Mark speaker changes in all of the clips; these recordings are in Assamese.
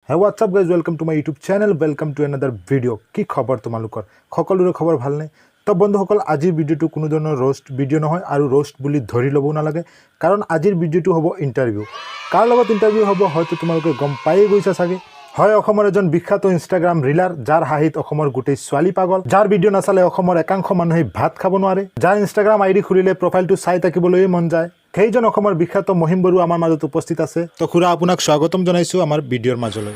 Speaker 1: Hey, what's up guys, welcome to my YouTube channel, welcome to another video. কি খবৰ তোমালোকৰ সকলোৰে খবৰ ভাল নে? তো বন্ধুসকল আজিৰ ভিডিওটো কোনো ধৰণৰ roast ভিডিও নহয় আৰু roast বুলি ধৰি ল'ব নালাগে কাৰণ আজিৰ ভিডিওটো হ'ব ইন্টাৰভিউ। কাৰ লগত ইন্টাৰভিউ হ'ব হয়তো তোমালোকে গম পাই গৈছা চাগে। হয় অসমৰ এজন বিখ্যাত ইনষ্টাগ্ৰাম ৰিলাৰ যাৰ হাঁহিত অসমৰ গোটেই ছোৱালী পাগল, যাৰ ভিডিও নাচালে অসমৰ একাংশ মানুহে ভাত খাব নোৱাৰে, যাৰ ইনষ্টাগ্ৰাম আইডি খুলিলে প্ৰফাইলটো চাই থাকিবলৈ মন যায়। সেইজন অসমৰ বিখ্যাত মহিম বড়ো আমাৰ মাজত উপস্থিত আছে। তো খুৰা আপোনাক স্বাগতম জনাইছো আমাৰ ভিডিওৰ মাজলৈ।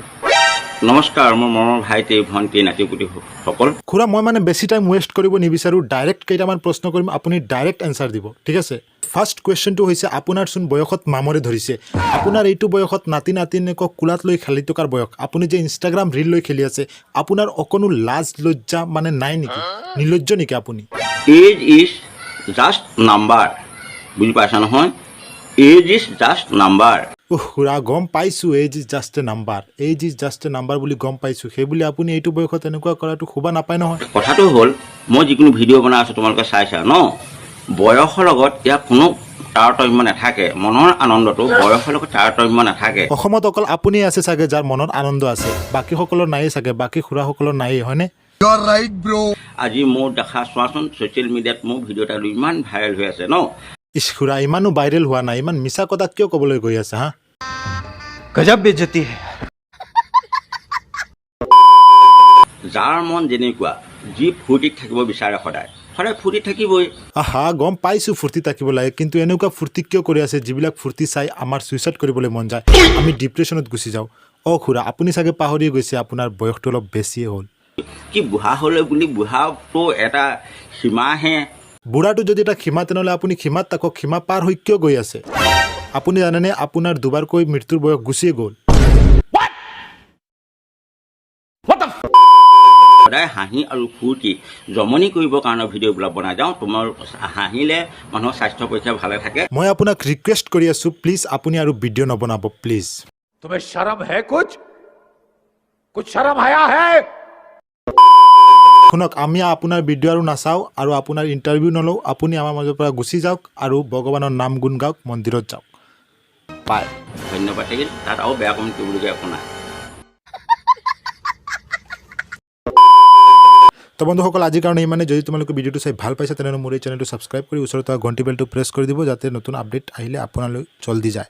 Speaker 2: নমস্কাৰ মোৰ মৰমৰ ভাইটি ভণ্টি নাতিপুতি সকল।
Speaker 1: খুৰা মই মানে বেছি টাইম ওয়েষ্ট কৰিব নিবিচাৰো, ডাইৰেক্ট কেইটামান প্ৰশ্ন কৰিম, আপুনি ডাইৰেক্ট এনসাৰ দিব, ঠিক আছে? ফাৰ্ষ্ট কুৱেশ্যনটো হৈছে আপোনাৰ চোন বয়সত মামৰে ধৰিছে, আপোনাৰ এইটো বয়সত নাতি নাতিনীকক কোলাত লৈ খেলি থকাৰ বয়স, আপুনি যে ইনষ্টাগ্ৰাম ৰিল লৈ খেলি আছে, আপোনাৰ অকনো লাজ লজ্জা মানে নাই নেকি? নিলজ্জ নেকি আপুনি?
Speaker 2: এজ ইজ জাষ্ট নাম্বাৰ, বুজি পাইছা নহয়? Age is just number.
Speaker 1: খুৰা গম পাইছোঁ age is just a number, age is just a number বুলি গম পাইছোঁ, সেই বুলি আপুনি এইটো বয়সত এনেকুৱা কৰাটো শোভা নাপায় নহয়।
Speaker 2: কথাটো হ'ল মই যিকোনো ভিডিঅ' বনাই আছোঁ তোমালোকে চাইছা ন, বয়সৰ লগত ইয়াৰ কোনো তাৰতম্য নাথাকে, মনৰ আনন্দটো বয়সৰ লগত তাৰতম্য নাথাকে।
Speaker 1: অসমত অকল আপুনি আছে চাগে যাৰ মনত আনন্দ আছে, বাকীসকলৰ নায়েই চাগে, বাকী খুৰাসকলৰ নায়েই, হয়নে?
Speaker 2: আজি মোৰ দেখা চোৱাচোন ছ'চিয়েল মিডিয়াত মোৰ ভিডিঅ' এটা ইমান ভাইৰেল হৈ আছে ন।
Speaker 1: ইছ খুৰা ইমানো ভাইৰেল হোৱা নাই, ইমান মিছা কথা কিয় ক'বলৈ গৈ আছে হা?
Speaker 3: গজব বেজতি হে।
Speaker 2: যাৰ মন যেনেকুৱা, যি ফূৰ্তিত থাকিব বিচাৰে সদায় সদায় ফূৰ্তিত থাকিবই।
Speaker 1: আহা গম পাইছোঁ ফূৰ্তি থাকিব লাগে, কিন্তু এনেকুৱা ফূৰ্তি কিয় কৰি আছে যিবিলাক ফূৰ্তি চাই আমাৰ ছুইচাইড কৰিবলৈ মন যায়, আমি ডিপ্ৰেশ্যনত গুচি যাওঁ। অঁ খুৰা আপুনি চাগে পাহৰি গৈছে আপোনাৰ বয়সটো অলপ বেছিয়ে হ'ল।
Speaker 2: কি বুঢ়া হ'লে বুলি বুঢ়াটো এটা সীমাহে।
Speaker 1: বুঢ়াটো যদি এটা সীমা, তেনেহ'লে আপুনি সীমাত থাকক, সীমা পাৰ হৈ কিয় গৈ আছে? আপুনি জানেনে আপোনাৰ দুবাৰকৈ মৃত্যুৰ বয়স গুচিয়ে গ'ল।
Speaker 2: সদায় হাঁহি আৰু ফূৰ্তি জমনি কৰিবৰ কাৰণে ভিডিঅ'বিলাক বনাই যাওঁ। তোমাৰ হাঁহিলে মানুহৰ স্বাস্থ্য পৰীক্ষা ভালে থাকে।
Speaker 1: মই আপোনাক ৰিকুৱেষ্ট কৰি আছোঁ, প্লিজ আপুনি আৰু ভিডিঅ' নবনাব প্লিজ।
Speaker 3: तुम्हें शर्म है? कुछ शर्म आया है?
Speaker 1: শুনক আমি আপোনাৰ ভিডিঅ' আৰু নাচাওঁ আৰু আপোনাৰ ইণ্টাৰভিউ নলওঁ, আপুনি আমাৰ মাজৰ পৰা গুচি যাওক আৰু ভগৱানৰ নাম গুণ গাওক, মন্দিৰত যাওক। পায়
Speaker 2: ধন্যবাদ থাকিল, তাত আৰু বেয়া কমেণ্ট কৰিবলগীয়া একো নাই।
Speaker 1: তো বন্ধুসকল আজিৰ কাৰণে ইমানে। যদি তোমালোকে ভিডিঅ'টো চাই ভাল পাইছা তেনেহ'লে মোৰ এই চেনেলটো ছাবস্ক্ৰাইব কৰি ওচৰত থকা ঘণ্টি বেলটো প্ৰেছ কৰি দিব, যাতে নতুন আপডেট আহিলে আপোনালৈ জল্দি যায়।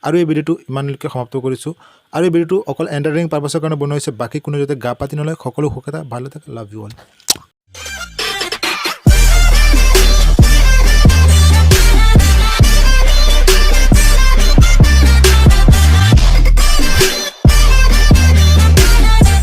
Speaker 1: আৰু এই ভিডিঅ'টো ইমানলৈকে সমাপ্ত কৰিছোঁ। আৰু এই ভিডিঅ'টো অকল এণ্টাৰটেইনিং পাৰপাছৰ কাৰণে বনোৱা হৈছে, বাকী কোনো যাতে গা পাতি নলয়। সকলো সুখে থাকক, ভালে থাকক, লাভ ইউ অল।